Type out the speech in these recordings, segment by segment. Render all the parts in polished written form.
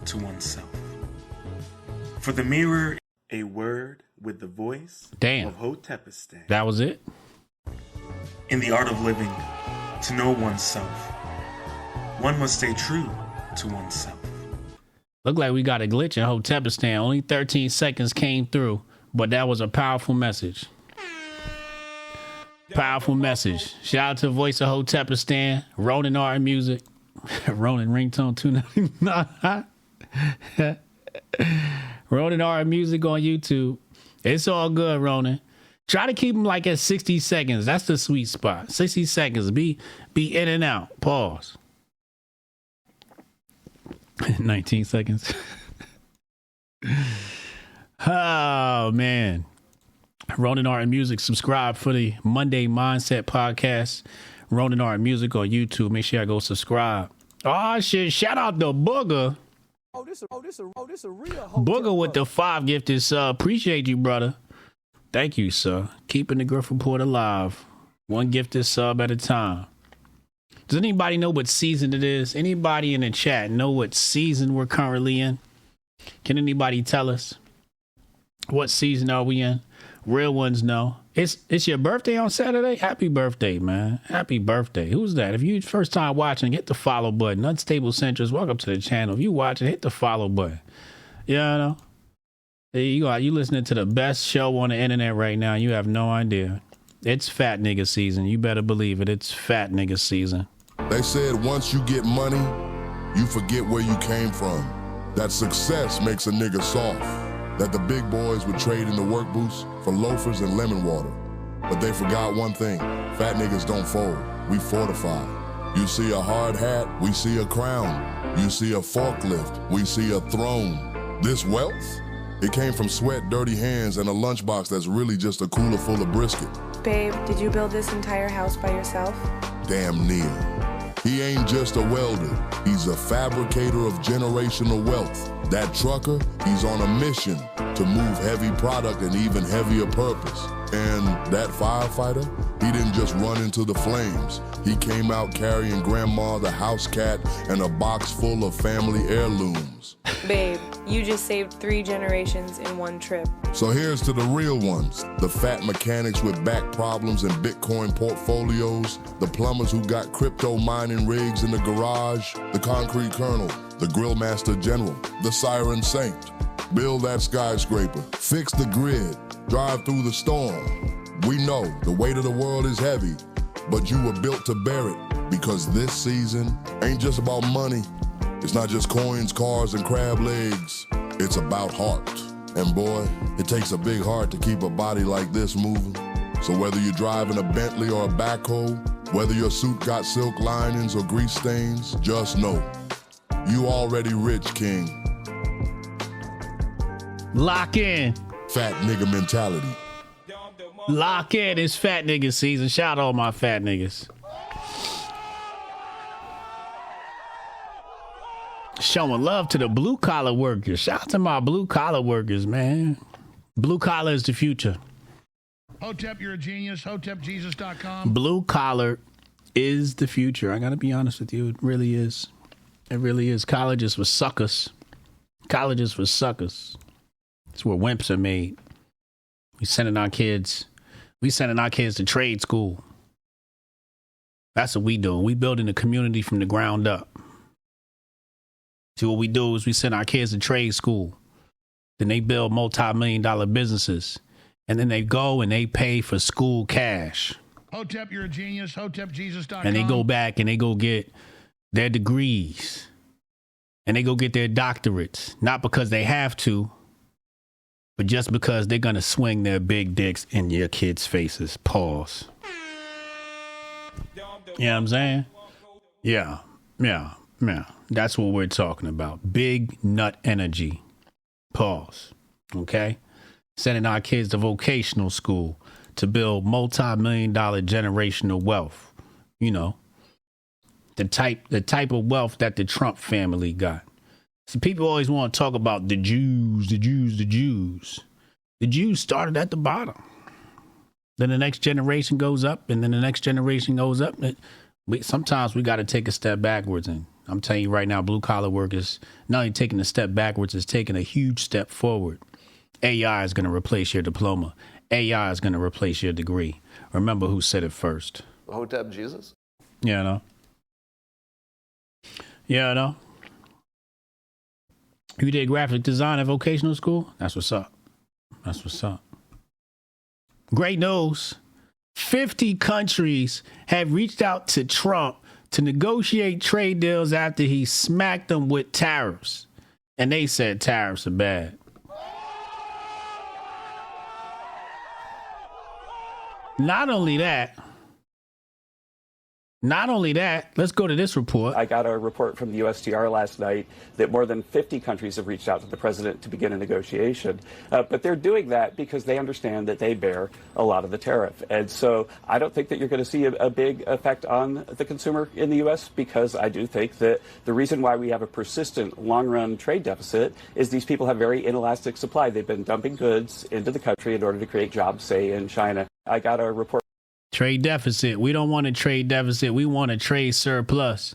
to oneself. For the mirror, a word with the voice Damn. of Hotepistan. That was it? In the art of living, to know oneself, one must stay true to oneself. Look like we got a glitch in Hotepistan. Only 13 seconds came through, but that was a powerful message. Powerful message. Shout out to the voice of Hotepistan, Ronin Art Music, Ronin Ringtone 299. Ronin Art Music on YouTube. It's all good, Ronin. Try to keep them like at 60 seconds. That's the sweet spot. 60 seconds. Be in and out. Pause. 19 seconds. Oh, man. Ronin Art and Music. Subscribe for the Monday Mindset Podcast. Ronin Art and Music on YouTube. Make sure I go subscribe. Oh, shit. Shout out to Booger. This a real Booger with the 5 gifted sub. Appreciate you, brother. Thank you, sir. Keeping the Grift Report alive. 1 gifted sub at a time. Does anybody know what season it is? Anybody in the chat know what season we're currently in? Can anybody tell us? What season are we in? Real ones know. It's your birthday on Saturday? Happy birthday, man. Happy birthday. Who's that? If you first time watching, hit the follow button. Unstable Centrist, welcome to the channel. If you watching, hit the follow button. You know? There you go. You listening to the best show on the internet right now. You have no idea. It's fat nigga season. You better believe it. It's fat nigga season. They said once you get money, you forget where you came from. That success makes a nigga soft. That the big boys would trade in the work boots for loafers and lemon water. But they forgot one thing. Fat niggas don't fold. We fortify. You see a hard hat, we see a crown. You see a forklift, we see a throne. This wealth? It came from sweat, dirty hands, and a lunchbox that's really just a cooler full of brisket. Babe, did you build this entire house by yourself? Damn near. He ain't just a welder, he's a fabricator of generational wealth. That trucker, he's on a mission to move heavy product and even heavier purpose. And that firefighter, he didn't just run into the flames. He came out carrying grandma, the house cat, and a box full of family heirlooms. Babe, you just saved 3 generations in 1 trip. So here's to the real ones. The fat mechanics with back problems and Bitcoin portfolios. The plumbers who got crypto mining rigs in the garage. The concrete colonel. The grill master general. The siren saint. Build that skyscraper. Fix the grid. Drive through the storm. We know the weight of the world is heavy, but you were built to bear it because this season ain't just about money. It's not just coins, cars, and crab legs. It's about heart. And boy, it takes a big heart to keep a body like this moving. So whether you're driving a Bentley or a backhoe, whether your suit got silk linings or grease stains, just know, you already rich, king. Lock in. Fat nigga mentality. Lock in. It's fat nigga season. Shout out all my fat niggas. Showing love to the blue collar workers. Shout out to my blue collar workers, man. Blue collar is the future. Hotep, you're a genius. HotepJesus.com. Blue collar is the future. I gotta be honest with you. It really is. It really is. Colleges for suckers. Colleges for suckers. It's where wimps are made. We sending our kids to trade school. That's what we doing. We building a community from the ground up. See, what we do is we send our kids to trade school. Then they build multi-million-dollar businesses. And then they go and they pay for school cash. Hotep, you're a genius. HotepJesus.com. And they go back and they go get their degrees. And they go get their doctorates. Not because they have to, but just because they're going to swing their big dicks in your kids' faces. Pause. You know what I'm saying? Yeah. That's what we're talking about. Big nut energy. Pause. Okay? Sending our kids to vocational school to build multi-million-dollar generational wealth. You know, the type of wealth that the Trump family got. So people always want to talk about the Jews. The Jews started at the bottom. Then the next generation goes up, and then the next generation goes up. Sometimes we got to take a step backwards and I'm telling you right now, blue collar work is not only taking a step backwards, it's taking a huge step forward. AI is going to replace your diploma. AI is going to replace your degree. Remember who said it first. Hotep Jesus? Yeah, I know. Yeah, I know. You did graphic design at vocational school? That's what's up. That's what's up. Great news. 50 countries have reached out to Trump to negotiate trade deals after he smacked them with tariffs. And they said tariffs are bad. Not only that, let's go to this report. I got a report from the USTR last night that more than 50 countries have reached out to the president to begin a negotiation. But they're doing that because they understand that they bear a lot of the tariff. And so I don't think that you're going to see a big effect on the consumer in the U.S. because I do think that the reason why we have a persistent long-run trade deficit is these people have very inelastic supply. They've been dumping goods into the country in order to create jobs, say, in China. I got a report. Trade deficit. We don't want a trade deficit. We want a trade surplus.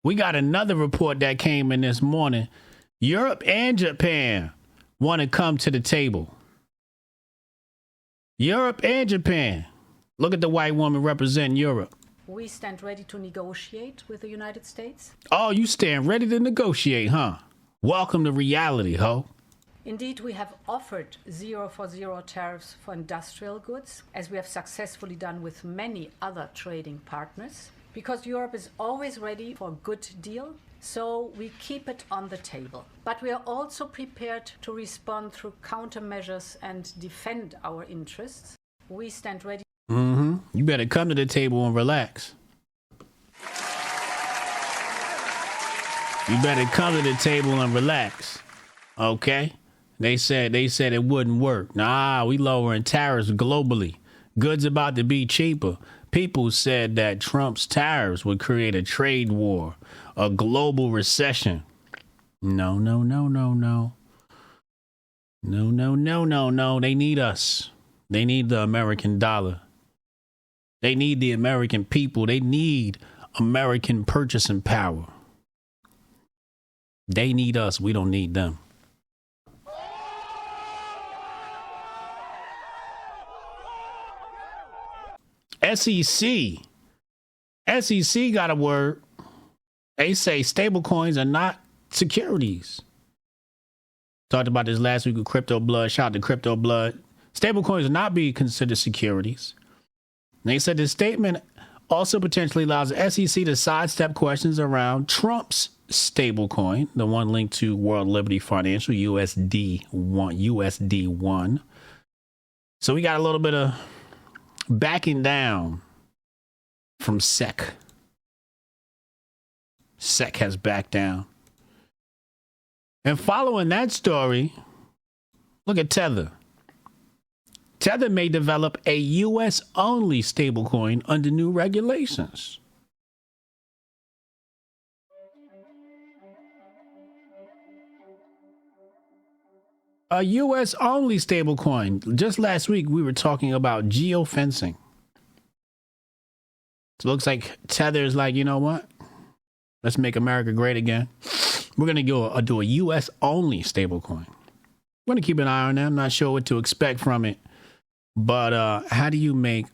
We got another report that came in this morning. Europe and Japan want to come to the table. Europe and Japan. Look at the white woman representing Europe. We stand ready to negotiate with the United States. Oh, you stand ready to negotiate, huh? Welcome to reality, ho. Indeed, we have offered 0 for 0 tariffs for industrial goods, as we have successfully done with many other trading partners, because Europe is always ready for a good deal, so we keep it on the table. But we are also prepared to respond through countermeasures and defend our interests. We stand ready. You better come to the table and relax. You better come to the table and relax. Okay? They said it wouldn't work. Nah, we lowering tariffs globally. Goods about to be cheaper. People said that Trump's tariffs would create a trade war, a global recession. No. No. They need us. They need the American dollar. They need the American people. They need American purchasing power. They need us. We don't need them. SEC got a word. They say stablecoins are not securities. Talked about this last week with Crypto Blood. Shout out to Crypto Blood. Stablecoins are not being considered securities. They said this statement also potentially allows the SEC to sidestep questions around Trump's stablecoin, the one linked to World Liberty Financial, USD1. So we got a little bit of backing down from SEC. SEC has backed down. And following that story, look at Tether. Tether may develop a U.S.-only stablecoin under new regulations. A U.S.-only stablecoin. Just last week, we were talking about geofencing. So it looks like Tether is like, you know what? Let's make America great again. We're going to do a U.S.-only stablecoin. We're going to keep an eye on that. I'm not sure what to expect from it. But how do you make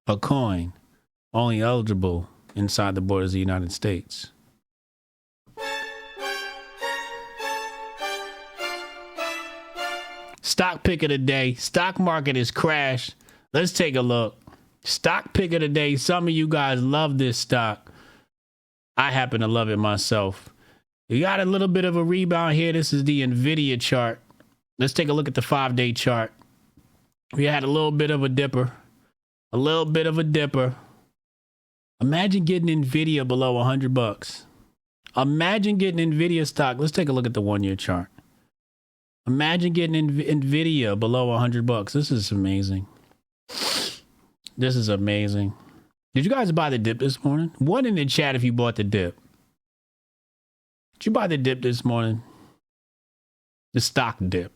a coin only eligible inside the borders of the United States? Stock pick of the day. Stock market is crashed. Let's take a look. Stock pick of the day. Some of you guys love this stock. I happen to love it myself. You got a little bit of a rebound here. This is the NVIDIA chart. Let's take a look at the 5-day chart. We had a little bit of a dipper. A little bit of a dipper. Imagine getting NVIDIA below $100. Imagine getting NVIDIA stock. Let's take a look at the 1-year chart. Imagine getting NVIDIA below $100. This is amazing. This is amazing. Did you guys buy the dip this morning? One in the chat if you bought the dip. Did you buy the dip this morning? The stock dip.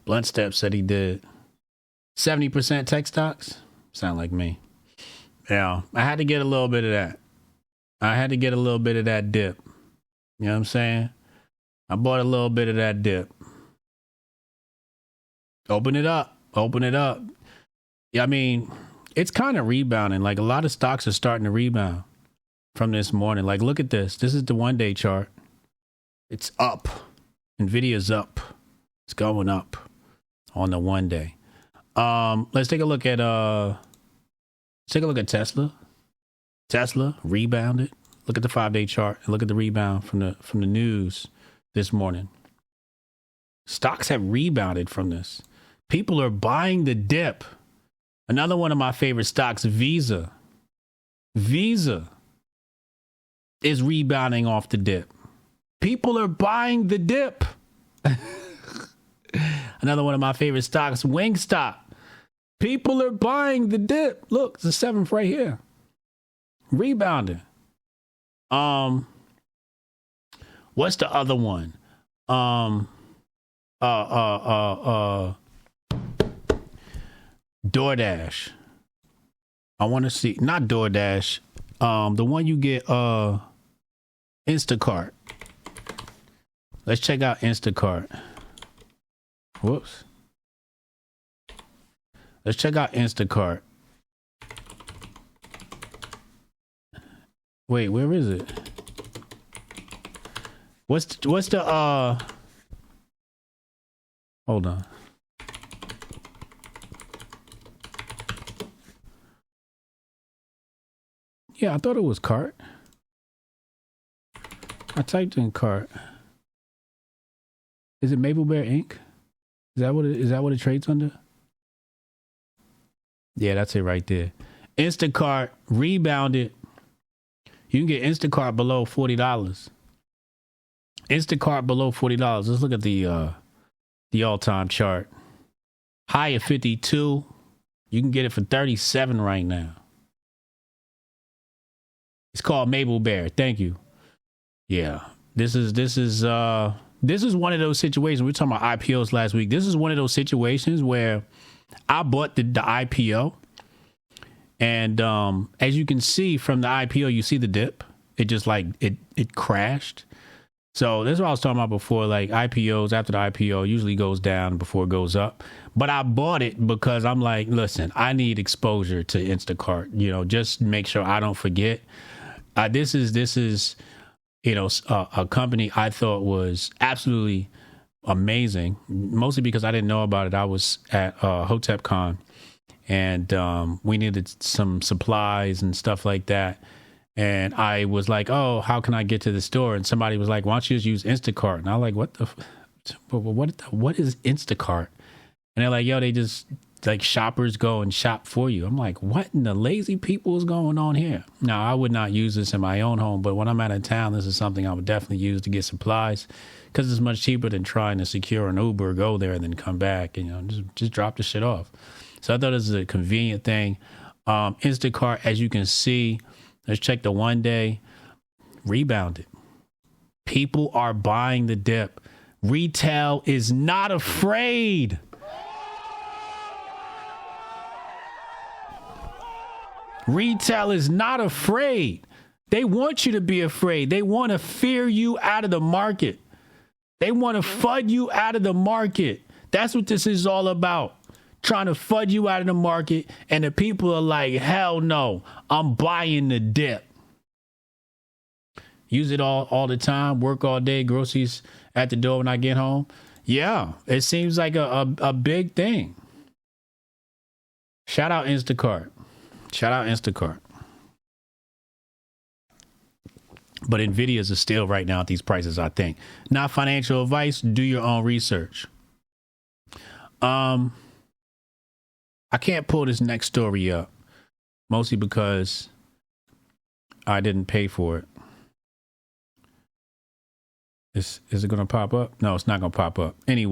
Blunt Step said he did. 70% tech stocks? Sound like me. Yeah, I had to get a little bit of that. I had to get a little bit of that dip. You know what I'm saying? I bought a little bit of that dip. Open it up. Open it up. Yeah, I mean, it's kind of rebounding. Like a lot of stocks are starting to rebound from this morning. Like, look at this. This is the 1-day chart. It's up. Nvidia's up. It's going up on the 1-day. Let's take a look at Tesla. Tesla rebounded. Look at the 5-day chart and look at the rebound from the news this morning. Stocks have rebounded from this. People are buying the dip. Another one of my favorite stocks, Visa. Visa is rebounding off the dip. People are buying the dip. Another one of my favorite stocks, Wingstop. People are buying the dip. Look, it's the 7th right here. Rebounding. What's the other one? DoorDash. I want to see, not DoorDash. The one you get, Instacart. Let's check out Instacart. Whoops. Let's check out Instacart. Wait, where is it? What's the hold on. Yeah, I thought it was cart. I typed in cart. Is it Maple Bear Inc? Is that what it trades under? Yeah, that's it right there. Instacart rebounded. You can get Instacart below $40. Instacart below $40. Let's look at the all-time chart. High at 52. You can get it for 37 right now. It's called Maple Bear. Thank you. Yeah. This is one of those situations. We were talking about IPOs last week. This is one of those situations where I bought the IPO. And as you can see from the IPO, you see the dip. It just like it crashed. So that's what I was talking about before. Like IPOs, after the IPO usually goes down before it goes up. But I bought it because I'm like, listen, I need exposure to Instacart. You know, just make sure I don't forget. This is you know, a company I thought was absolutely amazing. Mostly because I didn't know about it. I was at HotepCon. And we needed some supplies and stuff like that. And I was like, oh, how can I get to the store? And somebody was like, why don't you just use Instacart? And I was like, what is Instacart? And they're like, yo, they just like shoppers go and shop for you. I'm like, what in the lazy people is going on here? Now, I would not use this in my own home, but when I'm out of town, this is something I would definitely use to get supplies because it's much cheaper than trying to secure an Uber, go there and then come back and, you know, just drop the shit off. So I thought this is a convenient thing. Instacart, as you can see, let's check the 1-day, rebounded. People are buying the dip. Retail is not afraid. Retail is not afraid. They want you to be afraid. They want to fear you out of the market. They want to FUD you out of the market. That's what this is all about. Trying to FUD you out of the market, and the people are like, hell no, I'm buying the dip. Use it all the time, work all day, groceries at the door when I get home. Yeah, it seems like a big thing. Shout out Instacart. Shout out Instacart. But Nvidia's is still right now at these prices, I think. Not financial advice. Do your own research. I can't pull this next story up, mostly because I didn't pay for it. Is it going to pop up? No, it's not going to pop up. Anyway.